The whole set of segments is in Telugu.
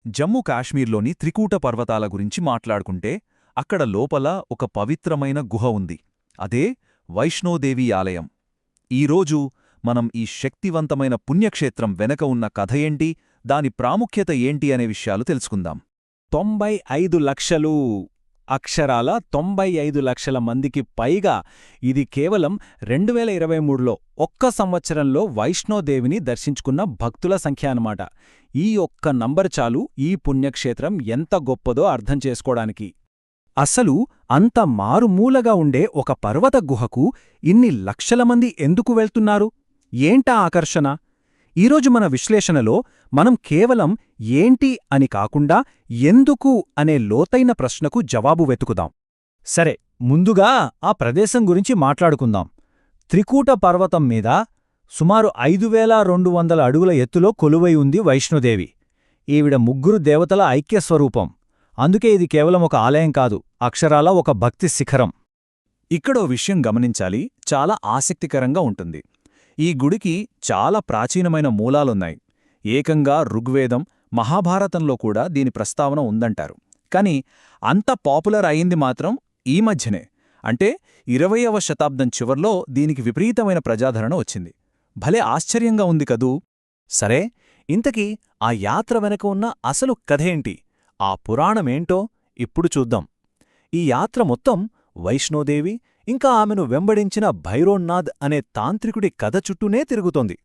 జమ్మూ కాశ్మీర్లోని త్రికూట పర్వతాల గురించి మాట్లాడుకుంటే అక్కడ లోపల ఒక పవిత్రమైన గుహ ఉంది. అదే వైష్ణోదేవి ఆలయం. ఈరోజు మనం ఈ శక్తివంతమైన పుణ్యక్షేత్రం వెనక ఉన్న కథ ఏంటి, దాని ప్రాముఖ్యత ఏంటి అనే విషయాలు తెలుసుకుందాం. 95 లక్షలు అక్షరాల 95 లక్షల మందికి పైగా ఇది కేవలం 2023లో ఒక్క సంవత్సరంలో వైష్ణోదేవిని దర్శించుకున్న భక్తుల సంఖ్య అన్నమాట. ఈ ఒక్క నంబర్ చాలు ఈ పుణ్యక్షేత్రం ఎంత గొప్పదో అర్థం చేసుకోవడానికి. అసలు అంత మారుమూలగా ఉండే ఒక పర్వత గుహకు ఇన్ని లక్షల మంది ఎందుకు వెళ్తున్నారు? ఏంటా ఆకర్షణ? ఈరోజు మన విశ్లేషణలో మనం కేవలం ఏంటి అని కాకుండా ఎందుకు అనే లోతైన ప్రశ్నకు జవాబు వెతుకుదాం. సరే, ముందుగా ఆ ప్రదేశం గురించి మాట్లాడుకుందాం. త్రికూట పర్వతం మీద సుమారు 5200 అడుగుల ఎత్తులో కొలువై ఉంది వైష్ణోదేవి. ఈవిడ ముగ్గురు దేవతల ఐక్యస్వరూపం. అందుకే ఇది కేవలం ఒక ఆలయం కాదు, అక్షరాల ఒక భక్తి శిఖరం. ఇక్కడో విషయం గమనించాలి, చాలా ఆసక్తికరంగా ఉంటుంది. ఈ గుడికి చాలా ప్రాచీనమైన మూలాలున్నాయి. ఏకంగా ఋగ్వేదం, మహాభారతంలో కూడా దీని ప్రస్తావన ఉందంటారు. కాని అంత పాపులర్ అయింది మాత్రం ఈ మధ్యనే, అంటే 20వ శతాబ్దం చివర్లో దీనికి విపరీతమైన ప్రజాదరణ వచ్చింది. భలే ఆశ్చర్యంగా ఉంది కదూ. సరే, ఇంతకీ ఆ యాత్ర వెనక ఉన్న అసలు కథేంటి, ఆ పురాణమేంటో ఇప్పుడు చూద్దాం. ఈ యాత్ర మొత్తం వైష్ణోదేవి ఇంకా ఆమెను వెంబడించిన భైరోన్నాథ్ అనే తాంత్రికుడి కథ చుట్టూనే తిరుగుతోంది.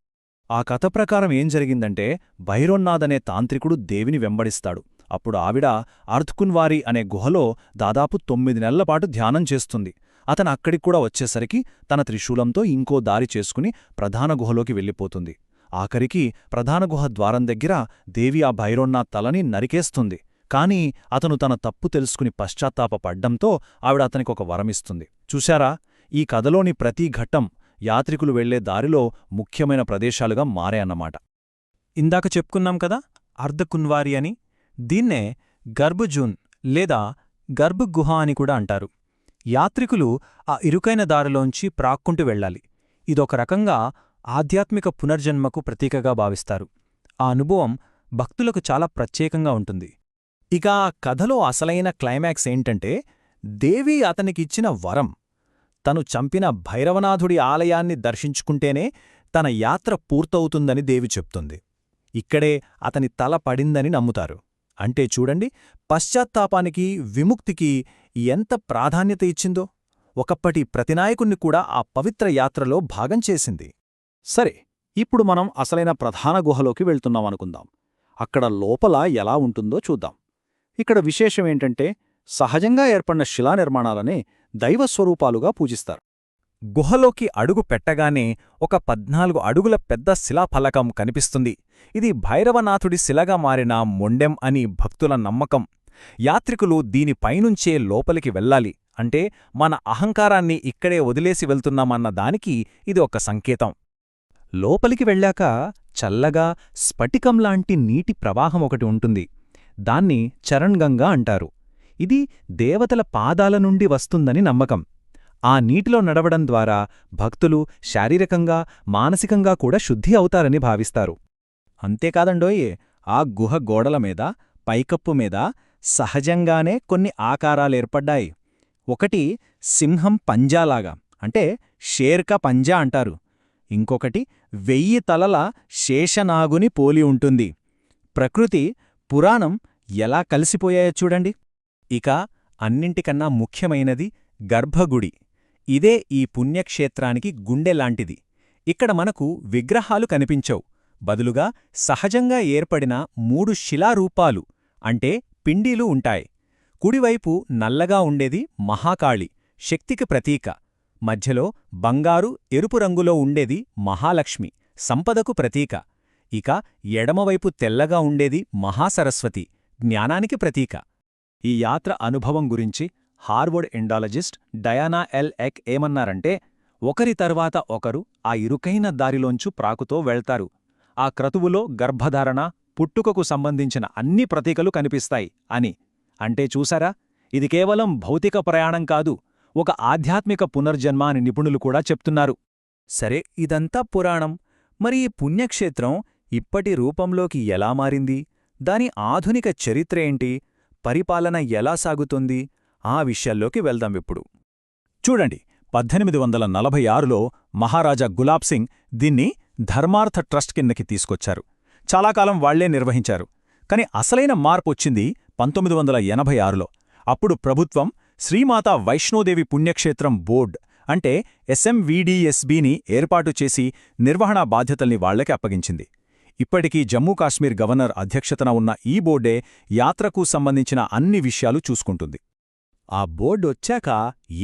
ఆ కథ ప్రకారం ఏం జరిగిందంటే, భైరోన్నాథ్ అనే తాంత్రికుడు దేవిని వెంబడిస్తాడు. అప్పుడు ఆవిడ అర్ధకున్వారి అనే గుహలో దాదాపు 9 నెలలపాటు ధ్యానం చేస్తుంది. అతను అక్కడిక్కూడా వచ్చేసరికి తన త్రిశూలంతో ఇంకో దారి చేసుకుని ప్రధాన గుహలోకి వెళ్ళిపోతుంది. ఆఖరికి ప్రధాన గుహ ద్వారం దగ్గర దేవి ఆ భైరోన్నాథ్ తలని నరికేస్తుంది. కాని అతను తన తప్పు తెలుసుకుని పశ్చాత్తాపపడ్డంతో ఆవిడ అతనికొక వరమిస్తుంది. చూశారా, ఈ కథలోని ప్రతి ఘట్టం యాత్రికులు వెళ్లే దారిలో ముఖ్యమైన ప్రదేశాలుగా మారాయన్నమాట. ఇందాక చెప్పుకున్నాం కదా అర్ధకున్వారి అని. దీన్నే గర్భజూన్ లేదా గర్భగుహ అని కూడా అంటారు. యాత్రికులు ఆ ఇరుకైన దారిలోంచి ప్రాక్కుంటూ వెళ్ళాలి. ఇదొక రకంగా ఆధ్యాత్మిక పునర్జన్మకు ప్రతీకగా భావిస్తారు. ఆ అనుభవం భక్తులకు చాలా ప్రత్యేకంగా ఉంటుంది. ఇక ఆ కథలో అసలైన క్లైమాక్స్ ఏంటంటే, దేవి అతనికిచ్చిన వరం. తను చంపిన భైరవనాథుడి ఆలయాన్ని దర్శించుకుంటేనే తన యాత్ర పూర్తవుతుందని దేవి చెప్తుంది. ఇక్కడే అతని తల పడిందని నమ్ముతారు. అంటే చూడండి, పశ్చాత్తాపానికి, విముక్తికి ఎంత ప్రాధాన్యత ఇచ్చిందో. ఒకప్పటి ప్రతినాయకుణ్ణి కూడా ఆ పవిత్ర యాత్రలో భాగం చేసింది. సరే, ఇప్పుడు మనం అసలైన ప్రధాన గుహలోకి వెళ్తున్నామనుకుందాం. అక్కడ లోపల ఎలా ఉంటుందో చూద్దాం. ఇక్కడ విశేషమేంటంటే, సహజంగా ఏర్పడిన శిలానిర్మాణాలనే దైవస్వరూపాలుగా పూజిస్తారు. గుహలోకి అడుగు పెట్టగానే ఒక 14 అడుగుల పెద్ద శిలాఫలకం కనిపిస్తుంది. ఇది భైరవనాథుడి శిలగా మారిన మొండెం అని భక్తుల నమ్మకం. యాత్రికులు దీనిపైనుంచే లోపలికి వెళ్ళాలి. అంటే మన అహంకారాన్ని ఇక్కడే వదిలేసి వెళ్తున్నామన్న దానికి ఇది ఒక సంకేతం. లోపలికి వెళ్ళాక చల్లగా స్ఫటికంలాంటి నీటి ప్రవాహం ఒకటి ఉంటుంది. దాన్ని చరణ్గంగా అంటారు. ఇది దేవతల పాదాల నుండి వస్తుందని నమ్మకం. ఆ నీటిలో నడవడం ద్వారా భక్తులు శారీరకంగా, మానసికంగా కూడా శుద్ధి అవుతారని భావిస్తారు. అంతేకాదండోయ్, ఆ గుహ గోడల మీద, పైకప్పు మీద సహజంగానే కొన్ని ఆకారాలేర్పడ్డాయి. ఒకటి సింహం పంజాలాగా, అంటే షేర్కా పంజా అంటారు. ఇంకొకటి 1000 తలల శేషనాగుని పోలి ఉంటుంది. ప్రకృతి, పురాణం ఎలా కలిసిపోయాయో చూడండి. ఇక అన్నింటికన్నా ముఖ్యమైనది గర్భగుడి. ఇదే ఈ పుణ్యక్షేత్రానికి గుండెలాంటిది. ఇక్కడ మనకు విగ్రహాలు కనిపించవు. బదులుగా సహజంగా ఏర్పడిన 3 శిలారూపాలు, అంటే పిండీలు ఉంటాయి. కుడివైపు నల్లగా ఉండేది మహాకాళి, శక్తికి ప్రతీక. మధ్యలో బంగారు, ఎరుపు రంగులో ఉండేది మహాలక్ష్మి, సంపదకు ప్రతీక. ఇక ఎడమవైపు తెల్లగా ఉండేది మహాసరస్వతి, జ్ఞానానికి ప్రతీక. ఈ యాత్ర అనుభవం గురించి హార్వర్డ్ ఎండాలజిస్ట్ డయానా ఎల్ ఎక్ ఏమన్నారంటే, ఒకరి తర్వాత ఒకరు ఆ ఇరుకైన దారిలోంచు ప్రాకుతో వెళ్తారు. ఆ క్రతువులో గర్భధారణ, పుట్టుకకు సంబంధించిన అన్ని ప్రతీకలు కనిపిస్తాయి అని. అంటే చూసారా, ఇది కేవలం భౌతిక ప్రయాణం కాదు, ఒక ఆధ్యాత్మిక పునర్జన్మ అని నిపుణులు కూడా చెప్తున్నారు. సరే, ఇదంతా పురాణం. మరి ఈ పుణ్యక్షేత్రం ఇప్పటి రూపంలోకి ఎలా మారింది? దాని ఆధునిక చరిత్ర ఏంటి, పరిపాలన ఎలా సాగుతుంది, ఆ విషయాల్లోకి వెళ్దామిప్పుడు. చూడండి, 1846లో మహారాజా గులాబ్ సింగ్ దీన్ని ధర్మార్థ ట్రస్ట్ కిందకి తీసుకొచ్చారు. చాలా కాలం వాళ్లే నిర్వహించారు. కాని అసలైన మార్పొచ్చింది 1986లో. అప్పుడు ప్రభుత్వం శ్రీమాతా వైష్ణోదేవి పుణ్యక్షేత్రం బోర్డ్ అంటే SMVDSBని ఏర్పాటు చేసి నిర్వహణా బాధ్యతల్ని వాళ్లకి అప్పగించింది. ఇప్పటికీ జమ్మూ కాశ్మీర్ గవర్నర్ అధ్యక్షతన ఉన్న ఈ బోర్డే యాత్రకు సంబంధించిన అన్ని విషయాలు చూసుకుంటుంది. ఆ బోర్డు వచ్చాక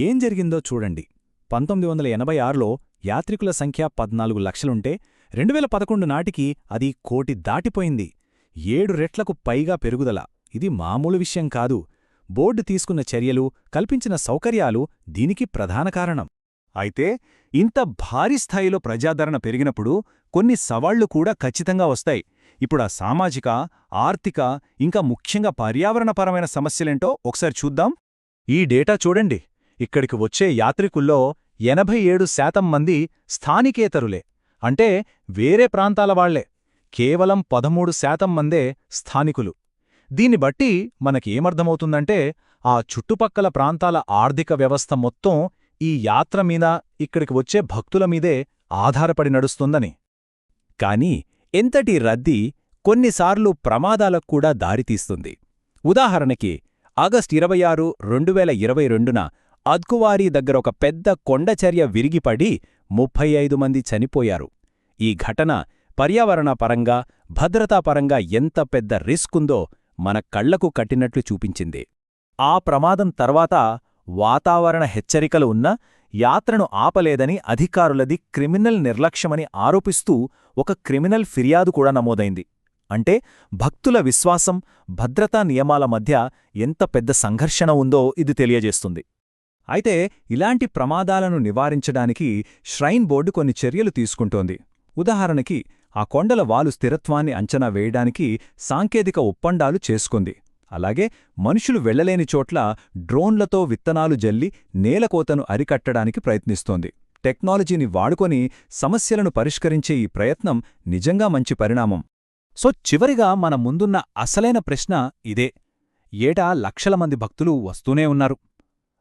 ఏం జరిగిందో చూడండి. 1986లో యాత్రికుల సంఖ్య 14 లక్షలుంటే 2011 నాటికి అది 1 కోటి దాటిపోయింది. 7 రెట్లకు పైగా పెరుగుదల. ఇది మామూలు విషయం కాదు. బోర్డు తీసుకున్న చర్యలు, కల్పించిన సౌకర్యాలు దీనికి ప్రధాన కారణం. అయితే ఇంత భారీ స్థాయిలో ప్రజాదరణ పెరిగినప్పుడు కొన్ని సవాళ్లు కూడా ఖచ్చితంగా వస్తాయి. ఇప్పుడా సామాజిక, ఆర్థిక, ఇంకా ముఖ్యంగా పర్యావరణపరమైన సమస్యలేంటో ఒకసారి చూద్దాం. ఈ డేటా చూడండి. ఇక్కడికి వచ్చే యాత్రికుల్లో 87% మంది స్థానికేతరులే, అంటే వేరే ప్రాంతాల వాళ్లే. కేవలం 13% మందే స్థానికులు. దీన్ని బట్టి మనకేమర్థమవుతుందంటే ఆ చుట్టుపక్కల ప్రాంతాల ఆర్థిక వ్యవస్థ మొత్తం ఈ యాత్ర మీద, ఇక్కడికి వచ్చే భక్తుల మీదే ఆధారపడి నడుస్తుందని. కాని ఎంతటి రద్దీ కొన్నిసార్లు ప్రమాదాలకు కూడా దారితీస్తుంది. ఉదాహరణకి ఆగస్టు 26, 2022న అద్కువారీ దగ్గర ఒక పెద్ద కొండచర్య విరిగిపడి 35 మంది చనిపోయారు. ఈ ఘటన పర్యావరణపరంగా, భద్రతాపరంగా ఎంత పెద్ద రిస్కుందో మన కళ్లకు కట్టినట్లు చూపించింది. ఆ ప్రమాదం తర్వాత వాతావరణ హెచ్చరికలు ఉన్నా యాత్రను ఆపలేదని అధికారులది క్రిమినల్ నిర్లక్ష్యమని ఆరోపిస్తూ ఒక క్రిమినల్ ఫిర్యాదు కూడా నమోదైంది. అంటే భక్తుల విశ్వాసం, భద్రతా నియమాల మధ్య ఎంత పెద్ద సంఘర్షణ ఉందో ఇది తెలియజేస్తుంది. అయితే ఇలాంటి ప్రమాదాలను నివారించడానికి ష్రైన్ బోర్డు కొన్ని చర్యలు తీసుకుంటోంది. ఉదాహరణకి ఆ కొండల వాలు స్థిరత్వాన్ని అంచనా వేయడానికి సాంకేతిక ఒప్పందాలు చేసుకుంది. అలాగే మనుషులు వెళ్లలేని చోట్ల డ్రోన్లతో విత్తనాలు జల్లి నేలకోతను అరికట్టడానికి ప్రయత్నిస్తోంది. టెక్నాలజీని వాడుకొని సమస్యలను పరిష్కరించే ఈ ప్రయత్నం నిజంగా మంచి పరిణామం. సో చివరిగా మన ముందున్న అసలైన ప్రశ్న ఇదే: ఏటా లక్షల మంది భక్తులు వస్తూనే ఉన్నారు.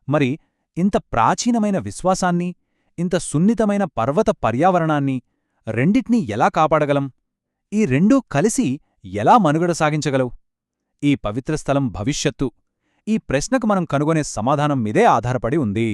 మరి ఇంత ప్రాచీనమైన విశ్వాసాన్ని, ఇంత సున్నితమైన పర్వత పర్యావరణాన్ని, రెండిట్నీ ఎలా కాపాడగలం? ఈ రెండూ కలిసి ఎలా మనుగడ సాగించగలవు? ఈ పవిత్ర స్థలం భవిష్యత్తు, ఈ ప్రశ్నకు మనం కనుగొనే సమాధానం మీదే ఆధారపడి ఉంది.